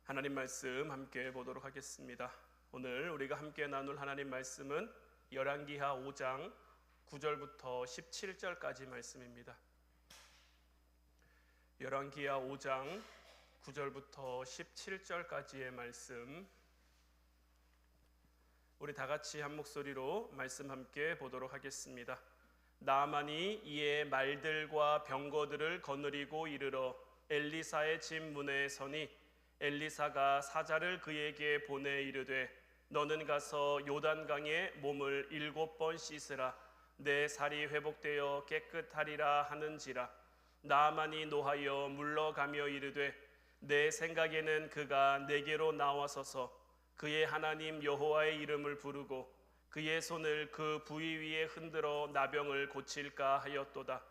하나님 말씀 함께 보도록 하겠습니다. 오늘 우리가 함께 나눌 하나님 말씀은 열왕기하 5장 9절부터 17절까지 말씀입니다. 열왕기하 5장 9절부터 17절까지의 말씀, 우리 다 같이 한 목소리로 말씀 함께 보도록 하겠습니다. 나아만이 이에 말들과 병거들을 거느리고 이르러 엘리사의 집 문에 서니 엘리사가 사자를 그에게 보내 이르되 너는 가서 요단강에 몸을 7번 씻으라. 내 살이 회복되어 깨끗하리라 하는지라. 나아만이 노하여 물러가며 이르되 내 생각에는 그가 내게로 나와서서 그의 하나님 여호와의 이름을 부르고 그의 손을 그 부위 위에 흔들어 나병을 고칠까 하였도다.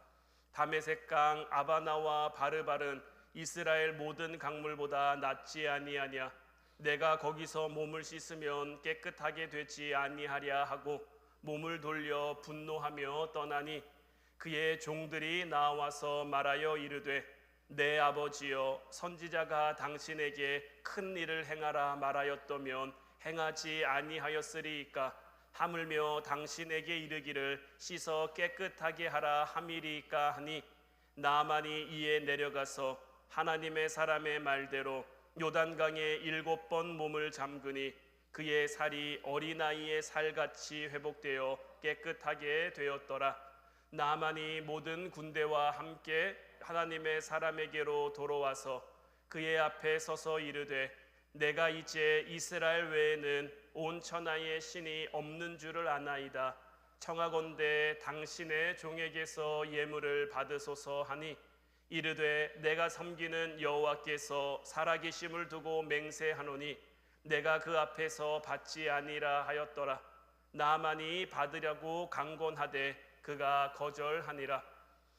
다메섹강 아바나와 바르발은 이스라엘 모든 강물보다 낫지 아니하냐. 내가 거기서 몸을 씻으면 깨끗하게 되지 아니하랴 하고 몸을 돌려 분노하며 떠나니 그의 종들이 나와서 말하여 이르되 내 아버지여, 선지자가 당신에게 큰 일을 행하라 말하였더면 행하지 아니하였으리이까. 하물며 당신에게 이르기를 씻어 깨끗하게 하라 함이리이까 하니 나아만이 이에 내려가서 하나님의 사람의 말대로 요단강에 7번 몸을 잠그니 그의 살이 어린아이의 살같이 회복되어 깨끗하게 되었더라. 나아만이 모든 군대와 함께 하나님의 사람에게로 돌아와서 그의 앞에 서서 이르되 내가 이제 이스라엘 외에는 온 천하의 신이 없는 줄을 아나이다. 청하건대 당신의 종에게서 예물을 받으소서 하니 이르되 내가 섬기는 여호와께서 살아계심을 두고 맹세하노니 내가 그 앞에서 받지 아니라 하였더라. 나아만이 받으려고 강권하되 그가 거절하니라.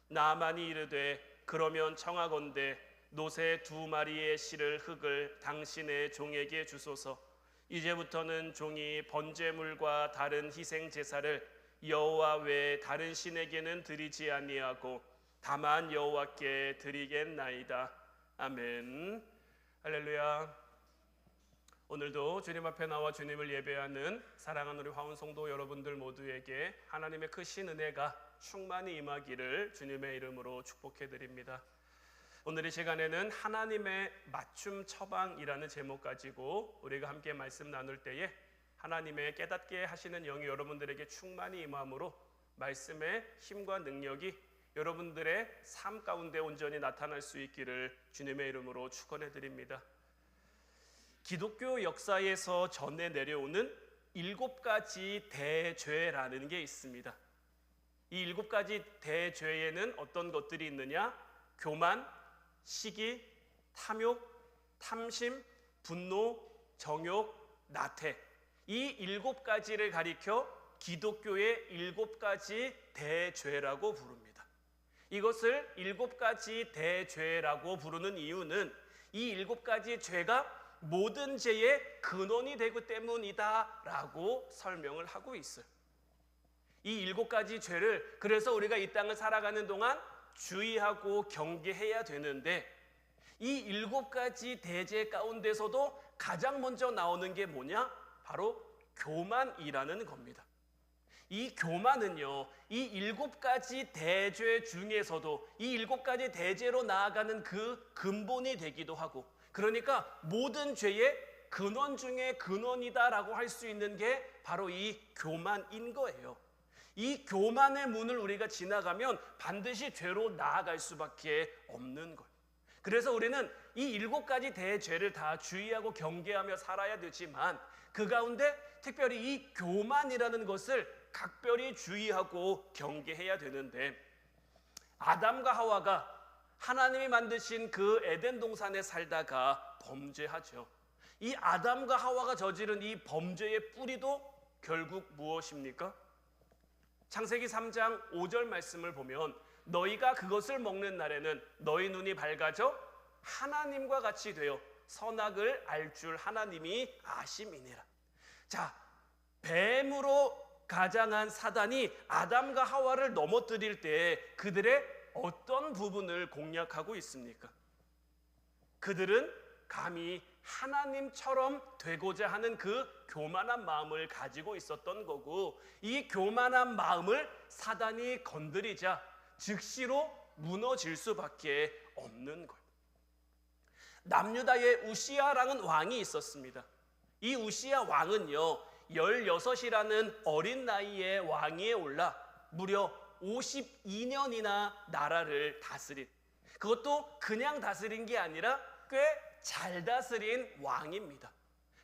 나아만이 이르되 그러면 청하건대 노새 2마리의 실을 흙을 당신의 종에게 주소서. 이제부터는 종이 번제물과 다른 희생 제사를 여호와 외에 다른 신에게는 드리지 아니하고 다만 여호와께 드리겠나이다. 아멘. 할렐루야. 오늘도 주님 앞에 나와 주님을 예배하는 사랑하는 우리 화원 성도 여러분들 모두에게 하나님의 크신 은혜가 충만히 임하기를 주님의 이름으로 축복해 드립니다. 오늘 이 시간에는 하나님의 맞춤 처방이라는 제목 가지고 우리가 함께 말씀 나눌 때에 하나님의 깨닫게 하시는 영이 여러분들에게 충만히 임함으로 말씀의 힘과 능력이 여러분들의 삶 가운데 온전히 나타날 수 있기를 주님의 이름으로 축원해 드립니다. 기독교 역사에서 전해 내려오는 7가지 대죄라는 게 있습니다. 이 7가지 대죄에는 어떤 것들이 있느냐? 교만, 시기, 탐욕, 탐심, 분노, 정욕, 나태. 이 7가지를 가리켜 기독교의 7가지 대죄라고 부릅니다. 이것을 7가지 대죄라고 부르는 이유는 이 7가지 죄가 모든 죄의 근원이 되기 때문이다 라고 설명을 하고 있어요. 이 7가지 죄를 그래서 우리가 이 땅을 살아가는 동안 주의하고 경계해야 되는데 이 7가지 대죄 가운데서도 가장 먼저 나오는 게 뭐냐? 바로 교만이라는 겁니다. 이 교만은요, 이 7가지 대죄 중에서도 이 7가지 대죄로 나아가는 그 근본이 되기도 하고, 그러니까 모든 죄의 근원 중에 근원이다라고 할 수 있는 게 바로 이 교만인 거예요. 이 교만의 문을 우리가 지나가면 반드시 죄로 나아갈 수밖에 없는 거예요. 그래서 우리는 이 7가지 대죄를 다 주의하고 경계하며 살아야 되지만 그 가운데 특별히 이 교만이라는 것을 각별히 주의하고 경계해야 되는데, 아담과 하와가 하나님이 만드신 그 에덴 동산에 살다가 범죄하죠. 이 아담과 하와가 저지른 이 범죄의 뿌리도 결국 무엇입니까? 창세기 3장 5절 말씀을 보면 너희가 그것을 먹는 날에는 너희 눈이 밝아져 하나님과 같이 되어 선악을 알 줄 하나님이 아심이니라. 자, 뱀으로 가장한 사단이 아담과 하와를 넘어뜨릴 때 그들의 어떤 부분을 공략하고 있습니까? 그들은 감히 하나님처럼 되고자 하는 그 교만한 마음을 가지고 있었던 거고, 이 교만한 마음을 사단이 건드리자 즉시로 무너질 수밖에 없는 거예요. 남유다의 우시야라는 왕이 있었습니다. 이 우시야 왕은요 16이라는 어린 나이에 왕위에 올라 무려 52년이나 나라를 다스린, 그것도 그냥 다스린 게 아니라 꽤 잘 다스린 왕입니다.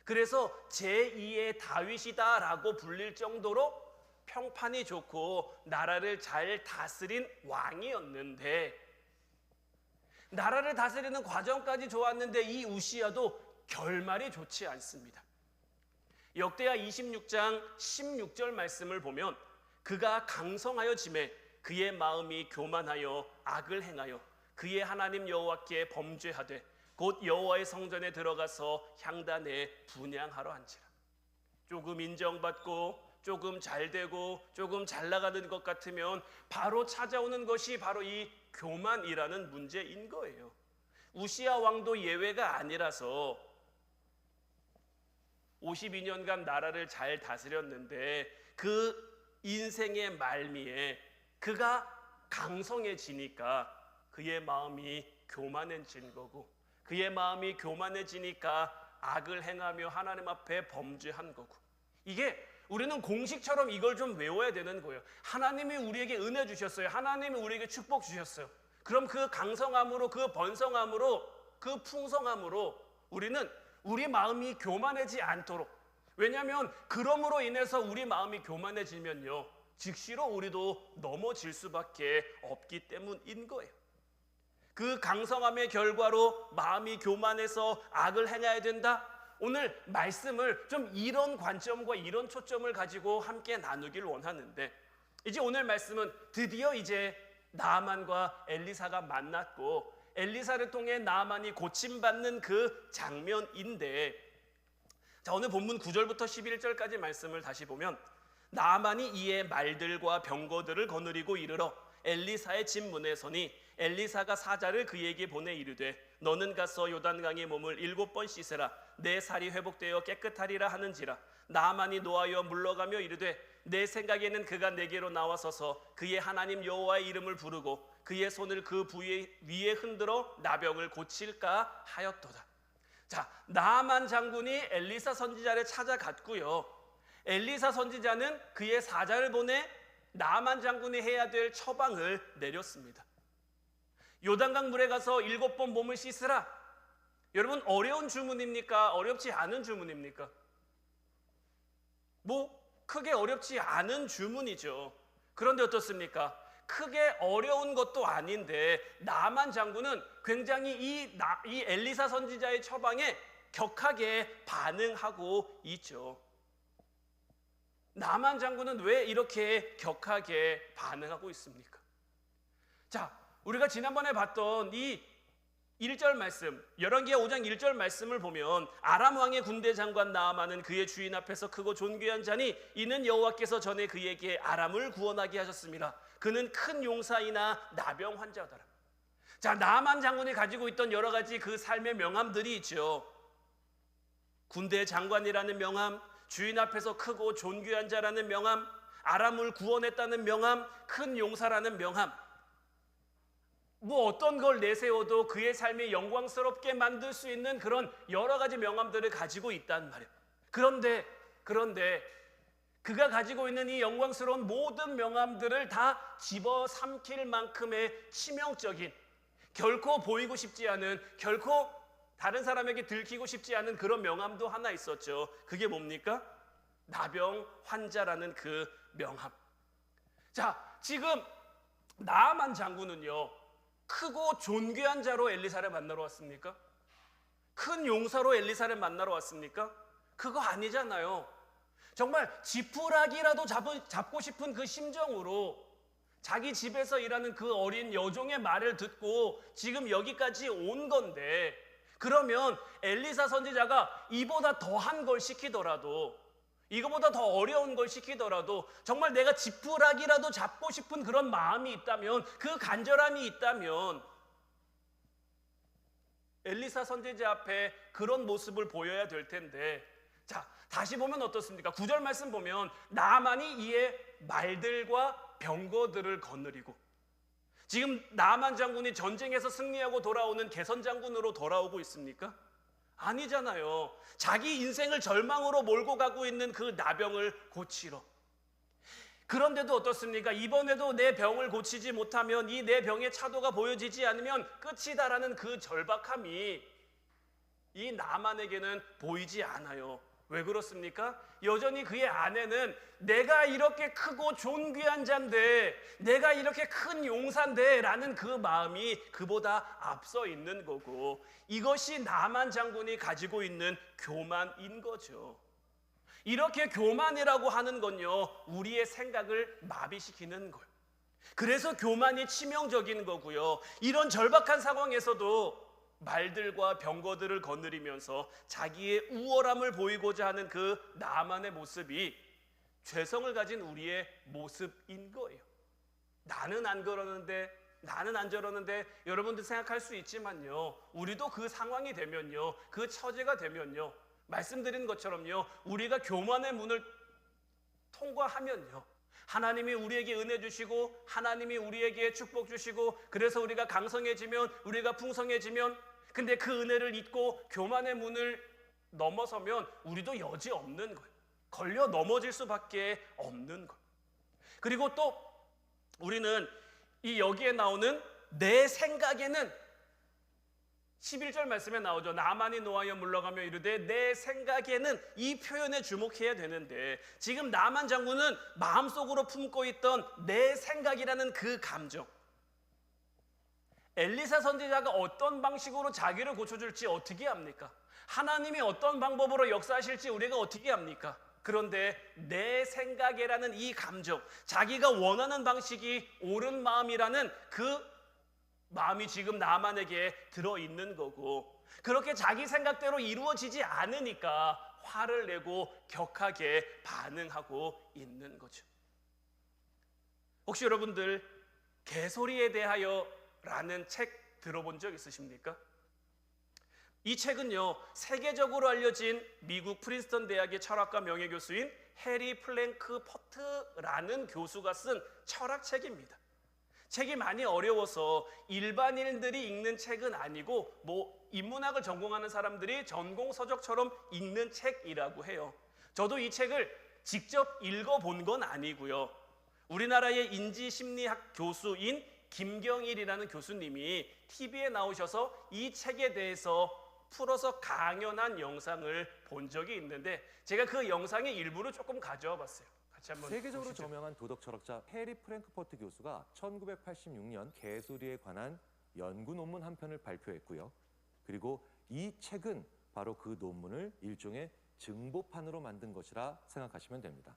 그래서 제2의 다윗이다라고 불릴 정도로 평판이 좋고 나라를 잘 다스린 왕이었는데, 나라를 다스리는 과정까지 좋았는데 이 우시야도 결말이 좋지 않습니다. 역대하 26장 16절 말씀을 보면 그가 강성하여 짐에 그의 마음이 교만하여 악을 행하여 그의 하나님 여호와께 범죄하되 곧 여호와의 성전에 들어가서 향단에 분향하러 한지라. 조금 인정받고 조금 잘되고 조금 잘 나가는 것 같으면 바로 찾아오는 것이 바로 이 교만이라는 문제인 거예요. 우시야 왕도 예외가 아니라서 52년간 나라를 잘 다스렸는데 그 인생의 말미에 그가 강성해지니까 그의 마음이 교만해진 거고, 그의 마음이 교만해지니까 악을 행하며 하나님 앞에 범죄한 거고, 이게 우리는 공식처럼 이걸 좀 외워야 되는 거예요. 하나님이 우리에게 은혜 주셨어요. 하나님이 우리에게 축복 주셨어요. 그럼 그 강성함으로, 그 번성함으로, 그 풍성함으로 우리는 우리 마음이 교만해지지 않도록, 왜냐하면 그럼으로 인해서 우리 마음이 교만해지면요 즉시로 우리도 넘어질 수밖에 없기 때문인 거예요. 그 강성함의 결과로 마음이 교만해서 악을 행해야 된다? 오늘 말씀을 좀 이런 관점과 이런 초점을 가지고 함께 나누길 원하는데, 이제 오늘 말씀은 드디어 이제 나아만과 엘리사가 만났고 엘리사를 통해 나아만이 고침받는 그 장면인데, 자, 오늘 본문 9절부터 11절까지 말씀을 다시 보면 나아만이 이에 말들과 병거들을 거느리고 이르러 엘리사의 집 문에 서니 엘리사가 사자를 그에게 보내 이르되 너는 가서 요단강에 몸을 7번 씻으라. 내 살이 회복되어 깨끗하리라 하는지라. 나아만이 노하여 물러가며 이르되 내 생각에는 그가 내게로 나와서서 그의 하나님 여호와의 이름을 부르고 그의 손을 그 부위 위에 흔들어 나병을 고칠까 하였도다. 자, 나아만 장군이 엘리사 선지자를 찾아갔고요, 엘리사 선지자는 그의 사자를 보내 나아만 장군이 해야 될 처방을 내렸습니다. 요단강 물에 가서 7번 몸을 씻으라. 여러분, 어려운 주문입니까? 어렵지 않은 주문입니까? 크게 어렵지 않은 주문이죠. 그런데 어떻습니까? 크게 어려운 것도 아닌데 나아만 장군은 굉장히 이 엘리사 선지자의 처방에 격하게 반응하고 있죠. 나아만 장군은 왜 이렇게 격하게 반응하고 있습니까? 자, 우리가 지난번에 봤던 이 1절 말씀, 열왕기하 5장 1절 말씀을 보면 아람 왕의 군대 장관 나아만은 그의 주인 앞에서 크고 존귀한 자니 이는 여호와께서 전에 그에게 아람을 구원하게 하셨습니다. 그는 큰 용사이나 나병 환자더라. 자, 나아만 장군이 가지고 있던 여러 가지 그 삶의 명함들이 있죠. 군대 장관이라는 명함, 주인 앞에서 크고 존귀한 자라는 명함, 아람을 구원했다는 명함, 큰 용사라는 명함. 어떤 걸 내세워도 그의 삶이 영광스럽게 만들 수 있는 그런 여러 가지 명함들을 가지고 있단 말이에요. 그런데 그가 가지고 있는 이 영광스러운 모든 명함들을 다 집어삼킬 만큼의 치명적인, 결코 보이고 싶지 않은, 결코 다른 사람에게 들키고 싶지 않은 그런 명함도 하나 있었죠. 그게 뭡니까? 나병 환자라는 그 명함. 자, 지금 나아만 장군은요 크고 존귀한 자로 엘리사를 만나러 왔습니까? 큰 용사로 엘리사를 만나러 왔습니까? 그거 아니잖아요. 정말 지푸라기라도 잡고 싶은 그 심정으로 자기 집에서 일하는 그 어린 여종의 말을 듣고 지금 여기까지 온 건데, 그러면 엘리사 선지자가 이보다 더한 걸 시키더라도, 이거보다 더 어려운 걸 시키더라도 정말 내가 지푸라기라도 잡고 싶은 그런 마음이 있다면, 그 간절함이 있다면 엘리사 선지자 앞에 그런 모습을 보여야 될 텐데, 자, 다시 보면 어떻습니까? 9절 말씀 보면 나만이 이에 말들과 병거들을 거느리고, 지금 나만 장군이 전쟁에서 승리하고 돌아오는 개선 장군으로 돌아오고 있습니까? 아니잖아요. 자기 인생을 절망으로 몰고 가고 있는 그 나병을 고치러. 그런데도 어떻습니까? 이번에도 내 병을 고치지 못하면, 이 내 병의 차도가 보여지지 않으면 끝이다라는 그 절박함이 이 나만에게는 보이지 않아요. 왜 그렇습니까? 여전히 그의 안에는 내가 이렇게 크고 존귀한 자인데, 내가 이렇게 큰 용사인데 라는 그 마음이 그보다 앞서 있는 거고, 이것이 나만 장군이 가지고 있는 교만인 거죠. 이렇게 교만이라고 하는 건요, 우리의 생각을 마비시키는 거예요. 그래서 교만이 치명적인 거고요. 이런 절박한 상황에서도 말들과 병거들을 거느리면서 자기의 우월함을 보이고자 하는 그 나만의 모습이 죄성을 가진 우리의 모습인 거예요. 나는 안 그러는데, 나는 안 저러는데, 여러분들 생각할 수 있지만요, 우리도 그 상황이 되면요, 그 처지가 되면요, 말씀드린 것처럼요, 우리가 교만의 문을 통과하면요, 하나님이 우리에게 은혜 주시고, 하나님이 우리에게 축복 주시고, 그래서 우리가 강성해지면, 우리가 풍성해지면, 근데 그 은혜를 잊고 교만의 문을 넘어서면 우리도 여지 없는 거예요. 걸려 넘어질 수밖에 없는 거예요. 그리고 또 우리는 이 여기에 나오는 내 생각에는 11절 말씀에 나오죠. 나만이 노하여 물러가며 이르되 내 생각에는, 이 표현에 주목해야 되는데, 지금 나만 장군은 마음속으로 품고 있던 내 생각이라는 그 감정, 엘리사 선지자가 어떤 방식으로 자기를 고쳐줄지 어떻게 합니까? 하나님이 어떤 방법으로 역사하실지 우리가 어떻게 합니까? 그런데 내 생각에라는 이 감정, 자기가 원하는 방식이 옳은 마음이라는 그 마음이 지금 나만에게 들어있는 거고, 그렇게 자기 생각대로 이루어지지 않으니까 화를 내고 격하게 반응하고 있는 거죠. 혹시 여러분들 개소리에 대하여 라는 책 들어본 적 있으십니까? 이 책은요, 세계적으로 알려진 미국 프린스턴 대학의 철학과 명예교수인 해리 플랭크 퍼트라는 교수가 쓴 철학책입니다. 책이 많이 어려워서 일반인들이 읽는 책은 아니고, 인문학을 전공하는 사람들이 전공 서적처럼 읽는 책이라고 해요. 저도 이 책을 직접 읽어본 건 아니고요, 우리나라의 인지심리학 교수인 김경일이라는 교수님이 TV에 나오셔서 이 책에 대해서 풀어서 강연한 영상을 본 적이 있는데, 제가 그 영상의 일부를 조금 가져와 봤어요. 같이 한번 세계적으로 보시죠. 저명한 도덕 철학자 해리 프랭크퍼트 교수가 1986년 개소리에 관한 연구 논문 한 편을 발표했고요. 그리고 이 책은 바로 그 논문을 일종의 증보판으로 만든 것이라 생각하시면 됩니다.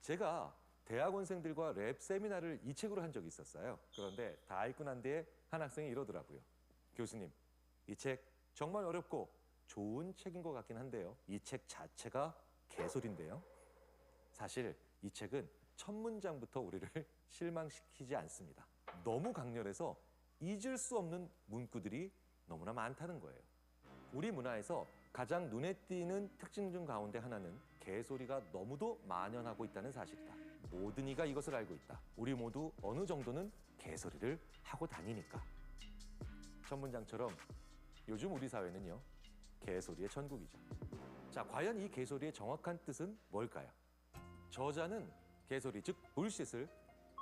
제가 대학원생들과 랩 세미나를 이 책으로 한 적이 있었어요. 그런데 다 읽고 난 뒤에 한 학생이 이러더라고요. 교수님, 이 책 정말 어렵고 좋은 책인 것 같긴 한데요, 이 책 자체가 개소리인데요. 사실 이 책은 첫 문장부터 우리를 실망시키지 않습니다. 너무 강렬해서 잊을 수 없는 문구들이 너무나 많다는 거예요. 우리 문화에서 가장 눈에 띄는 특징 중 가운데 하나는 개소리가 너무도 만연하고 있다는 사실이다. 모든 이가 이것을 알고 있다. 우리 모두 어느 정도는 개소리를 하고 다니니까. 첫 문장처럼 요즘 우리 사회는요, 개소리의 천국이죠. 자, 과연 이 개소리의 정확한 뜻은 뭘까요? 저자는 개소리, 즉 불싯을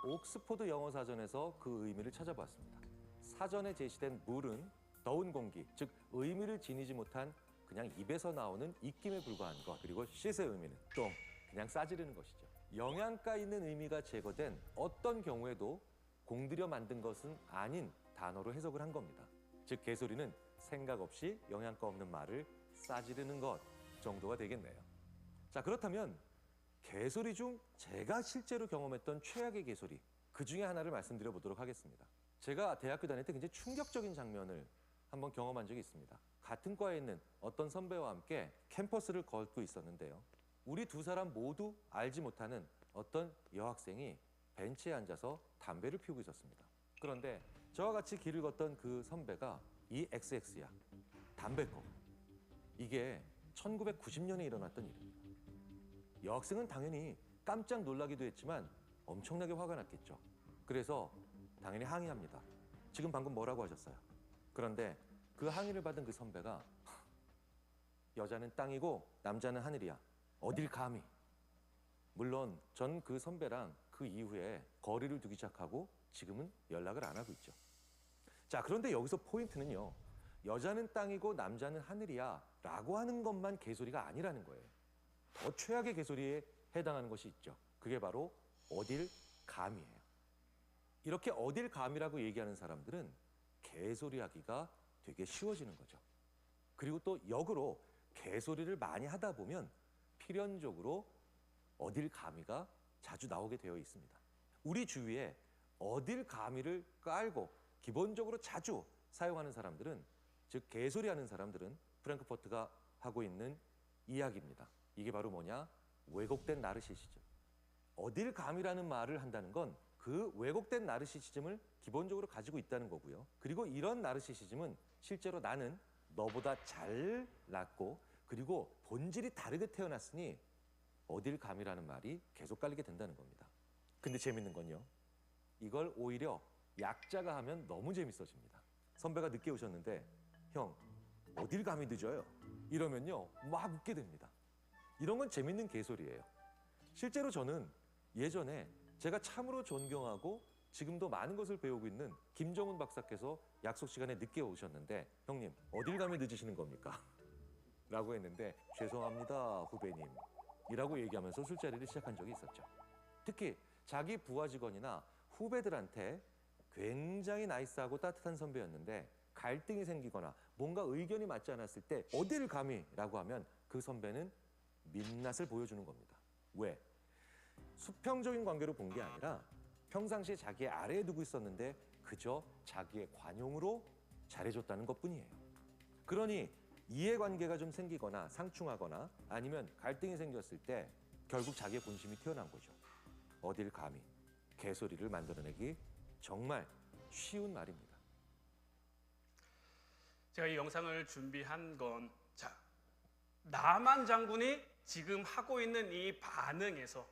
옥스포드 영어 사전에서 그 의미를 찾아봤습니다. 사전에 제시된 불은 더운 공기, 즉 의미를 지니지 못한 그냥 입에서 나오는 입김에 불과한 것, 그리고 쉿의 의미는 똥, 그냥 싸지르는 것이죠. 영양가 있는 의미가 제거된 어떤 경우에도 공들여 만든 것은 아닌 단어로 해석을 한 겁니다. 즉 개소리는 생각 없이 영양가 없는 말을 싸지르는 것 정도가 되겠네요. 자, 그렇다면 개소리 중 제가 실제로 경험했던 최악의 개소리, 그 중에 하나를 말씀드려 보도록 하겠습니다. 제가 대학교 다닐 때 굉장히 충격적인 장면을 한번 경험한 적이 있습니다. 같은 과에 있는 어떤 선배와 함께 캠퍼스를 걷고 있었는데요, 우리 두 사람 모두 알지 못하는 어떤 여학생이 벤치에 앉아서 담배를 피우고 있었습니다. 그런데 저와 같이 길을 걷던 그 선배가 이 XX약, 담배껌, 이게 1990년에 일어났던 일입니다. 여학생은 당연히 깜짝 놀라기도 했지만 엄청나게 화가 났겠죠. 그래서 당연히 항의합니다. 지금 방금 뭐라고 하셨어요? 그런데 그 항의를 받은 그 선배가 여자는 땅이고 남자는 하늘이야. 어딜 감히. 물론 전 그 선배랑 그 이후에 거리를 두기 시작하고 지금은 연락을 안 하고 있죠. 자, 그런데 여기서 포인트는요. 여자는 땅이고 남자는 하늘이야 라고 하는 것만 개소리가 아니라는 거예요. 더 최악의 개소리에 해당하는 것이 있죠. 그게 바로 어딜 감이에요. 이렇게 어딜 감이라고 얘기하는 사람들은 개소리하기가 되게 쉬워지는 거죠. 그리고 또 역으로 개소리를 많이 하다 보면 필연적으로 어딜 감이가 자주 나오게 되어 있습니다. 우리 주위에 어딜 감이를 깔고 기본적으로 자주 사용하는 사람들은, 즉 개소리하는 사람들은 프랭크포트가 하고 있는 이야기입니다. 이게 바로 뭐냐? 왜곡된 나르시시즘. 어딜 감이라는 말을 한다는 건 그 왜곡된 나르시시즘을 기본적으로 가지고 있다는 거고요. 그리고 이런 나르시시즘은 실제로 나는 너보다 잘났고 그리고 본질이 다르게 태어났으니 어딜 감이라는 말이 계속 깔리게 된다는 겁니다. 근데 재밌는 건요. 이걸 오히려 약자가 하면 너무 재밌어집니다. 선배가 늦게 오셨는데 형 어딜 감이 늦어요? 이러면요 막 웃게 됩니다. 이런 건 재밌는 개소리예요. 실제로 저는 예전에 제가 참으로 존경하고 지금도 많은 것을 배우고 있는 김정훈 박사께서 약속 시간에 늦게 오셨는데 형님 어딜 감이 늦으시는 겁니까? 라고 했는데 죄송합니다 후배님 이라고 얘기하면서 술자리를 시작한 적이 있었죠. 특히 자기 부하 직원이나 후배들한테 굉장히 나이스하고 따뜻한 선배였는데 갈등이 생기거나 뭔가 의견이 맞지 않았을 때 어딜 감히 라고 하면 그 선배는 민낯을 보여주는 겁니다. 왜? 수평적인 관계로 본 게 아니라 평상시에 자기 아래에 두고 있었는데 그저 자기의 관용으로 잘해줬다는 것뿐이에요. 그러니 이해관계가 좀 생기거나 상충하거나 아니면 갈등이 생겼을 때 결국 자기의 본심이 튀어나온 거죠. 어딜 감히 개소리를 만들어내기 정말 쉬운 말입니다. 제가 이 영상을 준비한 건 나만 장군이 지금 하고 있는 이 반응에서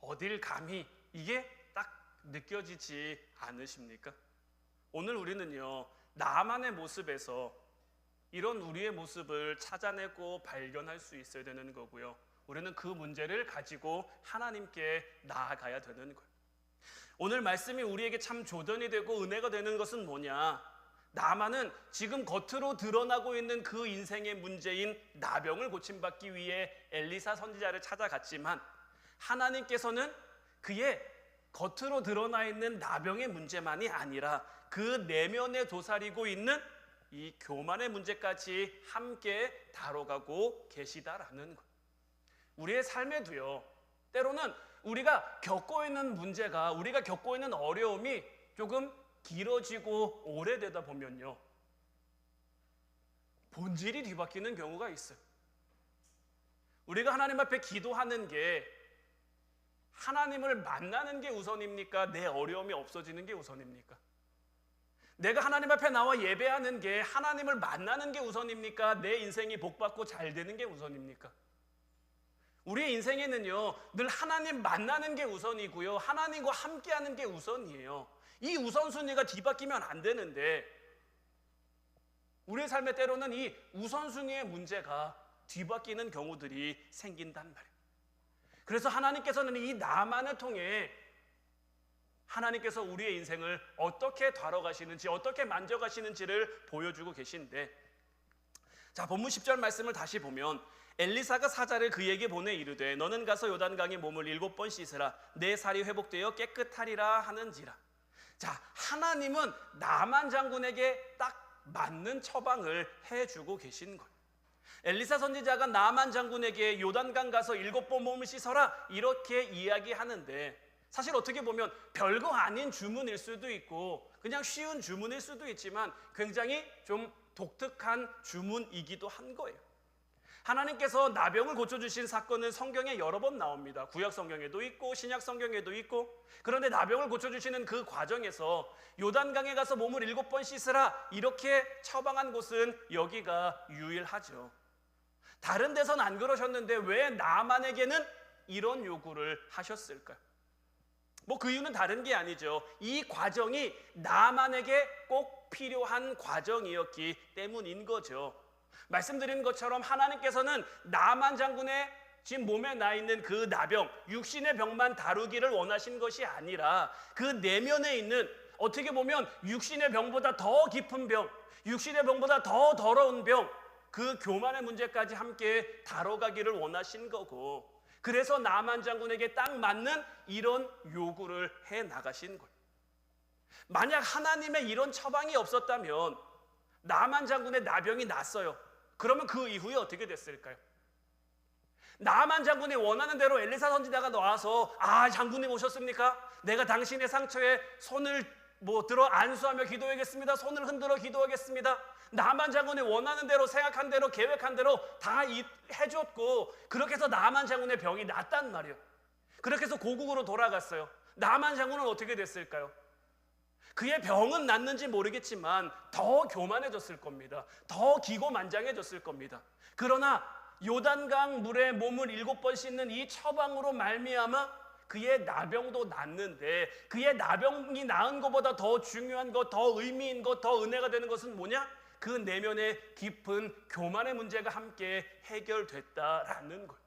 어딜 감히 이게 딱 느껴지지 않으십니까? 오늘 우리는요 나만의 모습에서 이런 우리의 모습을 찾아내고 발견할 수 있어야 되는 거고요. 우리는 그 문제를 가지고 하나님께 나아가야 되는 거예요. 오늘 말씀이 우리에게 참 조전이 되고 은혜가 되는 것은 뭐냐? 나만은 지금 겉으로 드러나고 있는 그 인생의 문제인 나병을 고침받기 위해 엘리사 선지자를 찾아갔지만 하나님께서는 그의 겉으로 드러나 있는 나병의 문제만이 아니라 그 내면에 도사리고 있는 이 교만의 문제까지 함께 다뤄가고 계시다라는 것. 우리의 삶에도요 때로는 우리가 겪고 있는 문제가, 우리가 겪고 있는 어려움이 조금 길어지고 오래되다 보면요 본질이 뒤바뀌는 경우가 있어요. 우리가 하나님 앞에 기도하는 게 하나님을 만나는 게 우선입니까? 내 어려움이 없어지는 게 우선입니까? 내가 하나님 앞에 나와 예배하는 게 하나님을 만나는 게 우선입니까? 내 인생이 복받고 잘 되는 게 우선입니까? 우리의 인생에는요 늘 하나님 만나는 게 우선이고요 하나님과 함께하는 게 우선이에요. 이 우선순위가 뒤바뀌면 안 되는데 우리의 삶에 때로는 이 우선순위의 문제가 뒤바뀌는 경우들이 생긴단 말이에요. 그래서 하나님께서는 이 나만을 통해 하나님께서 우리의 인생을 어떻게 다뤄가시는지, 어떻게 만져가시는지를 보여주고 계신데, 자, 본문 10절 말씀을 다시 보면 엘리사가 사자를 그에게 보내 이르되 너는 가서 요단강에 몸을 7번 씻으라 내 살이 회복되어 깨끗하리라 하는지라. 자, 하나님은 나만 장군에게 딱 맞는 처방을 해주고 계신 거예요. 엘리사 선지자가 나만 장군에게 요단강 가서 7번 몸을 씻어라 이렇게 이야기하는데 사실 어떻게 보면 별거 아닌 주문일 수도 있고 그냥 쉬운 주문일 수도 있지만 굉장히 좀 독특한 주문이기도 한 거예요. 하나님께서 나병을 고쳐주신 사건은 성경에 여러 번 나옵니다. 구약 성경에도 있고 신약 성경에도 있고. 그런데 나병을 고쳐주시는 그 과정에서 요단강에 가서 몸을 7번 씻으라 이렇게 처방한 곳은 여기가 유일하죠. 다른 데선 안 그러셨는데 왜 나만에게는 이런 요구를 하셨을까요? 뭐 그 이유는 다른 게 아니죠. 이 과정이 나만에게 꼭 필요한 과정이었기 때문인 거죠. 말씀드린 것처럼 하나님께서는 나만 장군의 지금 몸에 나 있는 그 나병, 육신의 병만 다루기를 원하신 것이 아니라 그 내면에 있는, 어떻게 보면 육신의 병보다 더 깊은 병, 육신의 병보다 더 더러운 병, 그 교만의 문제까지 함께 다뤄가기를 원하신 거고, 그래서 나만 장군에게 딱 맞는 이런 요구를 해 나가신 거예요. 만약 하나님의 이런 처방이 없었다면 나만 장군의 나병이 났어요. 그러면 그 이후에 어떻게 됐을까요? 나만 장군이 원하는 대로 엘리사 선지자가 나와서 장군님 오셨습니까? 내가 당신의 상처에 손을 들어 안수하며 기도하겠습니다. 손을 흔들어 기도하겠습니다. 나만 장군이 원하는 대로 생각한 대로 계획한 대로 다 해줬고, 그렇게 해서 나만 장군의 병이 낫단 말이에요. 그렇게 해서 고국으로 돌아갔어요. 나만 장군은 어떻게 됐을까요? 그의 병은 낫는지 모르겠지만 더 교만해졌을 겁니다. 더 기고만장해졌을 겁니다. 그러나 요단강 물에 몸을 7번 씻는 이 처방으로 말미암아 그의 나병도 낫는데, 그의 나병이 나은 것보다 더 중요한 것, 더 의미 있는 것, 더 은혜가 되는 것은 뭐냐? 그 내면의 깊은 교만의 문제가 함께 해결됐다라는 거예요.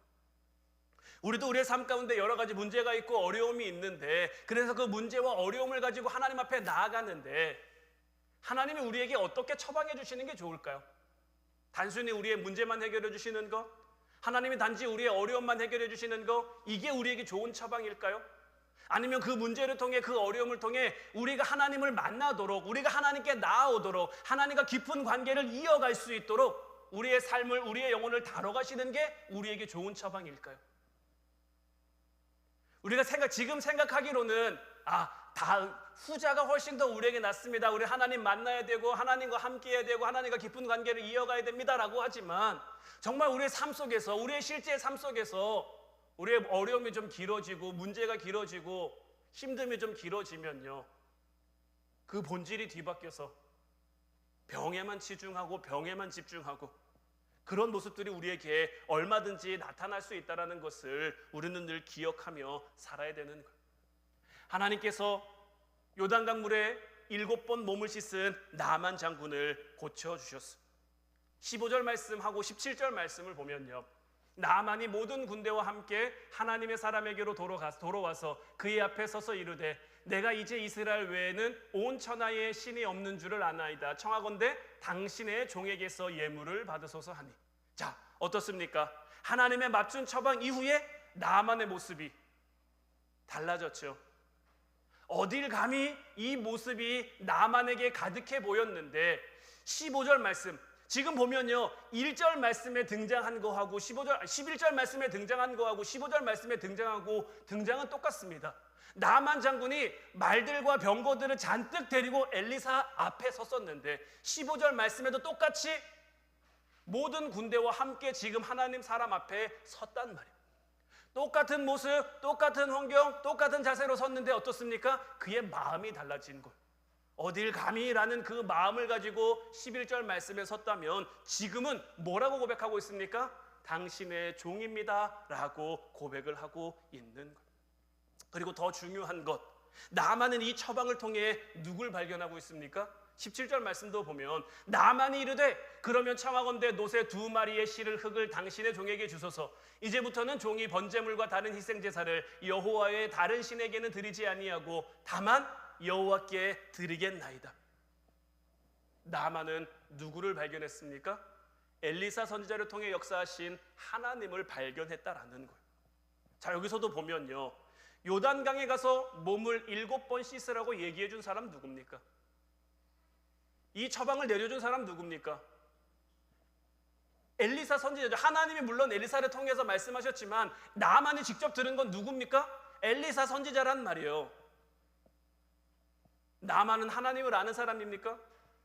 우리도 우리의 삶 가운데 여러 가지 문제가 있고 어려움이 있는데, 그래서 그 문제와 어려움을 가지고 하나님 앞에 나아가는데 하나님이 우리에게 어떻게 처방해 주시는 게 좋을까요? 단순히 우리의 문제만 해결해 주시는 거? 하나님이 단지 우리의 어려움만 해결해 주시는 거? 이게 우리에게 좋은 처방일까요? 아니면 그 문제를 통해, 그 어려움을 통해 우리가 하나님을 만나도록, 우리가 하나님께 나아오도록, 하나님과 깊은 관계를 이어갈 수 있도록 우리의 삶을, 우리의 영혼을 다뤄가시는 게 우리에게 좋은 처방일까요? 우리가 지금 생각하기로는 후자가 훨씬 더 우리에게 낫습니다. 우리 하나님 만나야 되고 하나님과 함께 해야 되고 하나님과 깊은 관계를 이어가야 됩니다라고 하지만, 정말 우리의 삶 속에서, 우리의 실제 삶 속에서 우리의 어려움이 좀 길어지고 문제가 길어지고 힘듦이 좀 길어지면요, 그 본질이 뒤바뀌어서 병에만 치중하고 병에만 집중하고 그런 모습들이 우리에게 얼마든지 나타날 수 있다는 것을 우리는 늘 기억하며 살아야 되는 거예요. 하나님께서 요단강 물에 7번 몸을 씻은 나만 장군을 고쳐주셨어요. 15절 말씀하고 17절 말씀을 보면요, 나만이 모든 군대와 함께 하나님의 사람에게로 돌아와서 그의 앞에 서서 이르되, 내가 이제 이스라엘 외에는 온 천하에 신이 없는 줄을 아나이다. 청하건대 당신의 종에게서 예물을 받으소서 하니. 자, 어떻습니까? 하나님의 맞춘 처방 이후에 나만의 모습이 달라졌죠. 어딜 감히 이 모습이 나만에게 가득해 보였는데, 15절 말씀, 지금 보면요, 1절 말씀에 등장한 거하고 11절 말씀에 등장한 거하고 15절 말씀에 등장은 똑같습니다. 나만 장군이 말들과 병거들을 잔뜩 데리고 엘리사 앞에 섰었는데 15절 말씀에도 똑같이 모든 군대와 함께 지금 하나님 사람 앞에 섰단 말이에요. 똑같은 모습, 똑같은 환경, 똑같은 자세로 섰는데 어떻습니까? 그의 마음이 달라진 거예요. 어딜 감히라는 그 마음을 가지고 11절 말씀에 섰다면 지금은 뭐라고 고백하고 있습니까? 당신의 종입니다 라고 고백을 하고 있는 거예요. 그리고 더 중요한 것, 나만은 이 처방을 통해 누굴 발견하고 있습니까? 17절 말씀도 보면 나만이 이르되, 그러면 청하건대 노새 2마리의 실을 흙을 당신의 종에게 주소서. 이제부터는 종이 번제물과 다른 희생제사를 여호와의 다른 신에게는 드리지 아니하고 다만 여호와께 드리겠나이다. 나만은 누구를 발견했습니까? 엘리사 선지자를 통해 역사하신 하나님을 발견했다라는 거예요. 자, 여기서도 보면요, 요단강에 가서 몸을 7번 씻으라고 얘기해 준 사람 누굽니까? 이 처방을 내려준 사람 누굽니까? 엘리사 선지자죠. 하나님이 물론 엘리사를 통해서 말씀하셨지만 나만이 직접 들은 건 누굽니까? 엘리사 선지자란 말이에요. 나만은 하나님을 아는 사람입니까?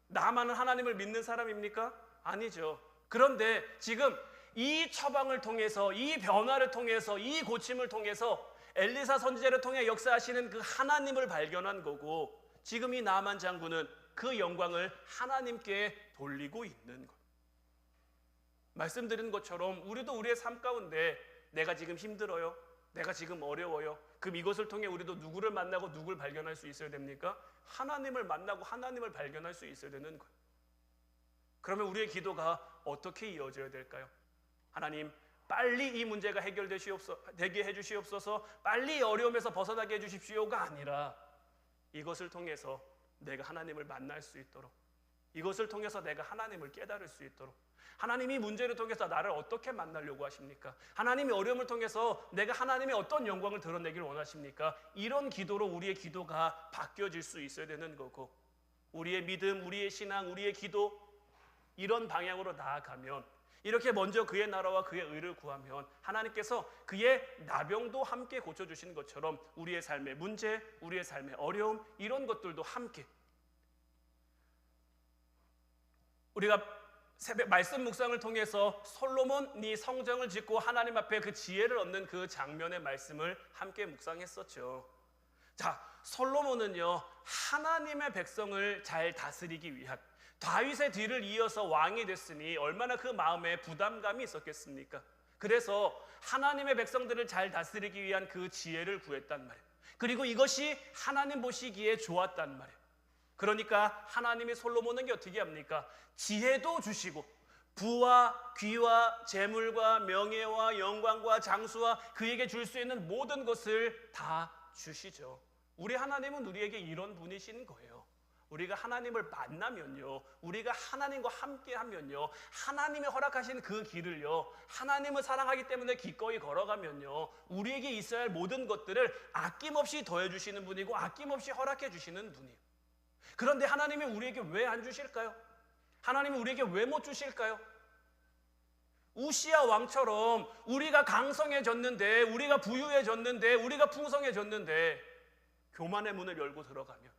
나만은 하나님을 믿는 사람입니까? 아니죠. 그런데 지금 이 처방을 통해서, 이 변화를 통해서, 이 고침을 통해서 엘리사 선지자를 통해 역사하시는 그 하나님을 발견한 거고, 지금 이 나만 장군은 그 영광을 하나님께 돌리고 있는 것. 말씀드린 것처럼 우리도 우리의 삶 가운데 내가 지금 힘들어요, 내가 지금 어려워요. 그럼 이것을 통해 우리도 누구를 만나고 누구를 발견할 수 있어야 됩니까? 하나님을 만나고 하나님을 발견할 수 있어야 되는 거예요. 그러면 우리의 기도가 어떻게 이어져야 될까요? 하나님, 빨리 이 문제가 되게 해주시옵소서, 빨리 이 어려움에서 벗어나게 해주십시오가 아니라 이것을 통해서 내가 하나님을 만날 수 있도록, 이것을 통해서 내가 하나님을 깨달을 수 있도록, 하나님이 문제를 통해서 나를 어떻게 만나려고 하십니까? 하나님이 어려움을 통해서 내가 하나님의 어떤 영광을 드러내기를 원하십니까? 이런 기도로 우리의 기도가 바뀌어질 수 있어야 되는 거고, 우리의 믿음, 우리의 신앙, 우리의 기도 이런 방향으로 나아가면, 이렇게 먼저 그의 나라와 그의 의를 구하면 하나님께서 그의 나병도 함께 고쳐주시는 것처럼 우리의 삶의 문제, 우리의 삶의 어려움, 이런 것들도 함께, 우리가 새벽 말씀 묵상을 통해서 솔로몬이 성전을 짓고 하나님 앞에 그 지혜를 얻는 그 장면의 말씀을 함께 묵상했었죠. 자, 솔로몬은요, 하나님의 백성을 잘 다스리기 위한, 다윗의 뒤를 이어서 왕이 됐으니 얼마나 그 마음에 부담감이 있었겠습니까? 그래서 하나님의 백성들을 잘 다스리기 위한 그 지혜를 구했단 말이에요. 그리고 이것이 하나님 보시기에 좋았단 말이에요. 그러니까 하나님이 솔로몬에게 어떻게 합니까? 지혜도 주시고 부와 귀와 재물과 명예와 영광과 장수와 그에게 줄 수 있는 모든 것을 다 주시죠. 우리 하나님은 우리에게 이런 분이신 거예요. 우리가 하나님을 만나면요, 우리가 하나님과 함께 하면요, 하나님이 허락하신 그 길을요, 하나님을 사랑하기 때문에 기꺼이 걸어가면요, 우리에게 있어야 할 모든 것들을 아낌없이 더해주시는 분이고 아낌없이 허락해 주시는 분이에요. 그런데 하나님이 우리에게 왜 안 주실까요? 하나님이 우리에게 왜 못 주실까요? 우시야 왕처럼 우리가 강성해졌는데, 우리가 부유해졌는데, 우리가 풍성해졌는데 교만의 문을 열고 들어가면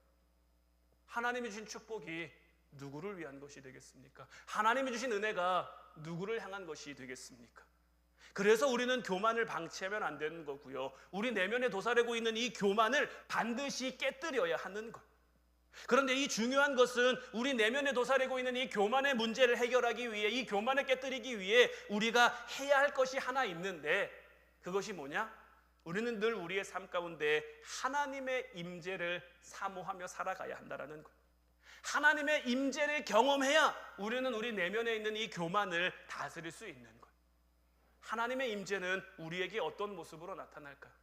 하나님이 주신 축복이 누구를 위한 것이 되겠습니까? 하나님이 주신 은혜가 누구를 향한 것이 되겠습니까? 그래서 우리는 교만을 방치하면 안 되는 거고요, 우리 내면에 도사리고 있는 이 교만을 반드시 깨뜨려야 하는 것. 그런데 이 중요한 것은 우리 내면에 도사리고 있는 이 교만의 문제를 해결하기 위해, 이 교만을 깨뜨리기 위해 우리가 해야 할 것이 하나 있는데, 그것이 뭐냐? 우리는 늘 우리의 삶 가운데 하나님의 임재를 사모하며 살아가야 한다는 거예요. 하나님의 임재를 경험해야 우리는 우리 내면에 있는 이 교만을 다스릴 수 있는 거예요. 하나님의 임재는 우리에게 어떤 모습으로 나타날까요?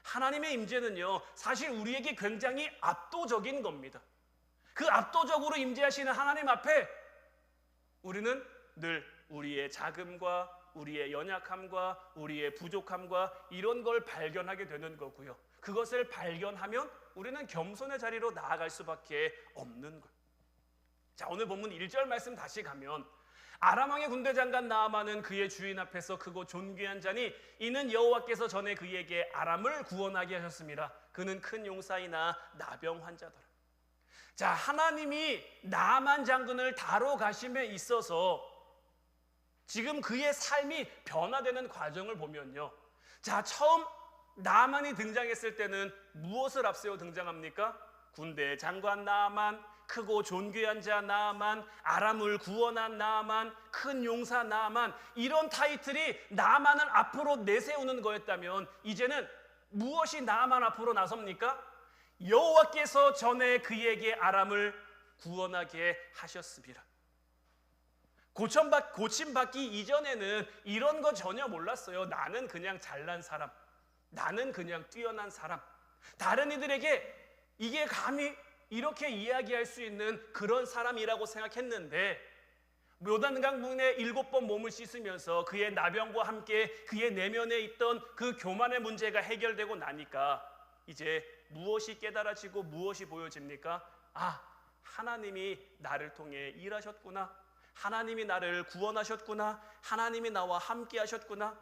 하나님의 임재는요, 사실 우리에게 굉장히 압도적인 겁니다. 그 압도적으로 임재하시는 하나님 앞에 우리는 늘 우리의 작음과 우리의 연약함과 우리의 부족함과 이런 걸 발견하게 되는 거고요, 그것을 발견하면 우리는 겸손의 자리로 나아갈 수밖에 없는 거예요. 자, 오늘 본문 1절 말씀 다시 가면, 아람 왕의 군대 장관 나아만은 그의 주인 앞에서 크고 존귀한 자니 이는 여호와께서 전에 그에게 아람을 구원하게 하셨습니다. 그는 큰 용사이나 나병 환자더라. 자, 하나님이 나아만 장군을 다뤄가심에 있어서 지금 그의 삶이 변화되는 과정을 보면요, 자, 처음 나아만이 등장했을 때는 무엇을 앞세워 등장합니까? 군대 장관 나아만, 크고 존귀한 자 나아만, 아람을 구원한 나아만, 큰 용사 나아만, 이런 타이틀이 나아만을 앞으로 내세우는 거였다면 이제는 무엇이 나아만 앞으로 나섭니까? 여호와께서 전에 그에게 아람을 구원하게 하셨습니다. 고침받기 이전에는 이런 거 전혀 몰랐어요. 나는 그냥 잘난 사람, 나는 그냥 뛰어난 사람, 다른 이들에게 이게 감히 이렇게 이야기할 수 있는 그런 사람이라고 생각했는데, 요단강물에 7번 몸을 씻으면서 그의 나병과 함께 그의 내면에 있던 그 교만의 문제가 해결되고 나니까 이제 무엇이 깨달아지고 무엇이 보여집니까? 아, 하나님이 나를 통해 일하셨구나, 하나님이 나를 구원하셨구나, 하나님이 나와 함께 하셨구나.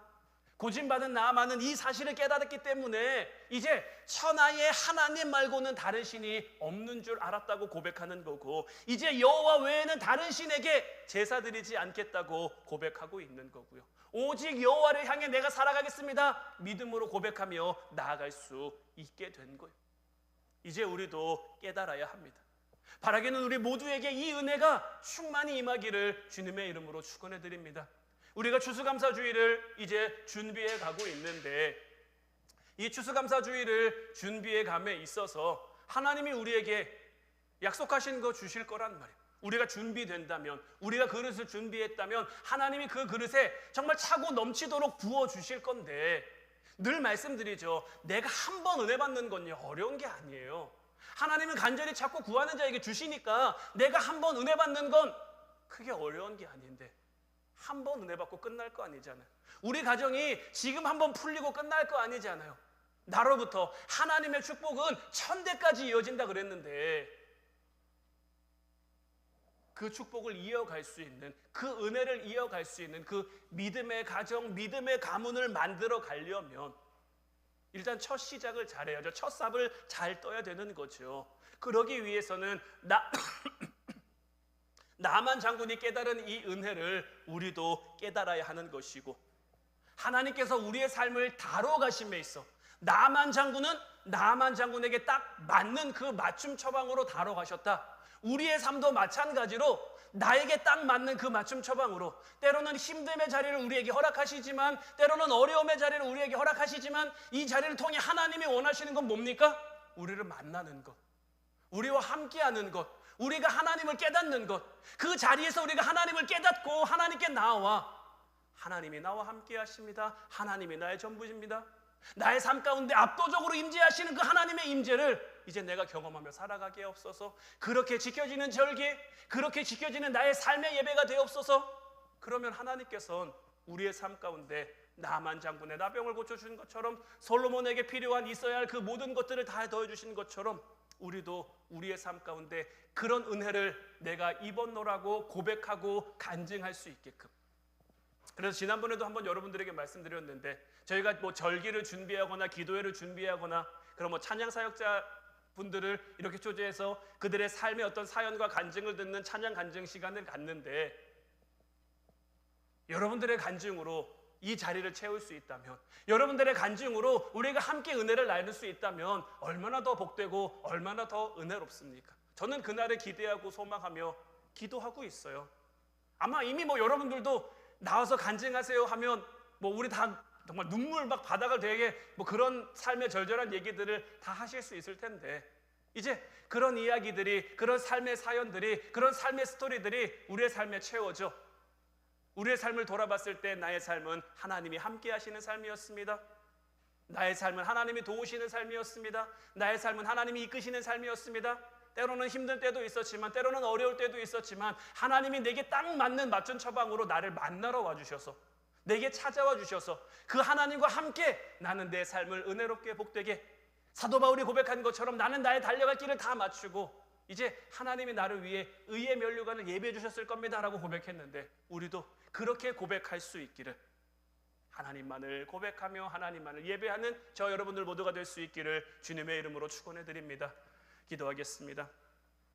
고침받은 나아만은 이 사실을 깨달았기 때문에 이제 천하에 하나님 말고는 다른 신이 없는 줄 알았다고 고백하는 거고, 이제 여호와 외에는 다른 신에게 제사 드리지 않겠다고 고백하고 있는 거고요. 오직 여호와를 향해 내가 살아가겠습니다, 믿음으로 고백하며 나아갈 수 있게 된 거예요. 이제 우리도 깨달아야 합니다. 바라기는 우리 모두에게 이 은혜가 충만히 임하기를 주님의 이름으로 축원해 드립니다. 우리가 추수감사주의를 이제 준비해 가고 있는데, 이 추수감사주의를 준비해 감에 있어서 하나님이 우리에게 약속하신 거 주실 거란 말이에요. 우리가 준비된다면, 우리가 그릇을 준비했다면 하나님이 그 그릇에 정말 차고 넘치도록 부어주실 건데, 늘 말씀드리죠. 내가 한 번 은혜 받는 건요 어려운 게 아니에요. 하나님은 간절히 찾고 구하는 자에게 주시니까 내가 한 번 은혜 받는 건 크게 어려운 게 아닌데, 한 번 은혜 받고 끝날 거 아니잖아요. 우리 가정이 지금 한 번 풀리고 끝날 거 아니잖아요. 나로부터 하나님의 축복은 천대까지 이어진다 그랬는데, 그 축복을 이어갈 수 있는, 그 은혜를 이어갈 수 있는 그 믿음의 가정, 믿음의 가문을 만들어 가려면 일단 첫 시작을 잘해야죠. 첫 삽을 잘 떠야 되는 거죠. 그러기 위해서는 나만 장군이 깨달은 이 은혜를 우리도 깨달아야 하는 것이고, 하나님께서 우리의 삶을 다뤄가심에 있어 나만 장군에게 딱 맞는 그 맞춤 처방으로 다뤄가셨다. 우리의 삶도 마찬가지로 나에게 딱 맞는 그 맞춤 처방으로, 때로는 힘듦의 자리를 우리에게 허락하시지만, 때로는 어려움의 자리를 우리에게 허락하시지만, 이 자리를 통해 하나님이 원하시는 건 뭡니까? 우리를 만나는 것, 우리와 함께하는 것, 우리가 하나님을 깨닫는 것. 그 자리에서 우리가 하나님을 깨닫고 하나님께 나와, 하나님이 나와 함께 하십니다, 하나님이 나의 전부십니다, 나의 삶 가운데 압도적으로 임재하시는 그 하나님의 임재를 이제 내가 경험하며 살아가게 없어서, 그렇게 지켜지는 절기, 그렇게 지켜지는 나의 삶의 예배가 되옵소서. 그러면 하나님께서는 우리의 삶 가운데 나만 장군의 나병을 고쳐주신 것처럼, 솔로몬에게 필요한 있어야 할 그 모든 것들을 다 더해주신 것처럼, 우리도 우리의 삶 가운데 그런 은혜를 내가 입었노라고 고백하고 간증할 수 있게끔. 그래서 지난번에도 한번 여러분들에게 말씀드렸는데, 저희가 뭐 절기를 준비하거나 기도회를 준비하거나, 그럼 뭐 찬양 사역자 분들을 이렇게 초대해서 그들의 삶의 어떤 사연과 간증을 듣는 찬양 간증 시간을 갖는데, 여러분들의 간증으로 이 자리를 채울 수 있다면, 여러분들의 간증으로 우리가 함께 은혜를 나눌 수 있다면 얼마나 더 복되고 얼마나 더 은혜롭습니까? 저는 그날을 기대하고 소망하며 기도하고 있어요. 아마 이미 뭐 여러분들도 나와서 간증하세요 하면 뭐 우리 다 정말 눈물 막 바닥을 되게 뭐 그런 삶의 절절한 얘기들을 다 하실 수 있을 텐데, 이제 그런 이야기들이, 그런 삶의 사연들이, 그런 삶의 스토리들이 우리의 삶에 채워져. 우리의 삶을 돌아봤을 때 나의 삶은 하나님이 함께 하시는 삶이었습니다. 나의 삶은 하나님이 도우시는 삶이었습니다. 나의 삶은 하나님이 이끄시는 삶이었습니다. 때로는 힘든 때도 있었지만, 때로는 어려울 때도 있었지만, 하나님이 내게 딱 맞는 맞춤 처방으로 나를 만나러 와주셔서, 내게 찾아와 주셔서 그 하나님과 함께 나는 내 삶을 은혜롭게 복되게, 사도 바울이 고백한 것처럼 나는 나의 달려갈 길을 다 맞추고 이제 하나님이 나를 위해 의의 면류관을 예비해 주셨을 겁니다 라고 고백했는데, 우리도 그렇게 고백할 수 있기를, 하나님만을 고백하며 하나님만을 예배하는 저 여러분들 모두가 될 수 있기를 주님의 이름으로 축원해 드립니다. 기도하겠습니다.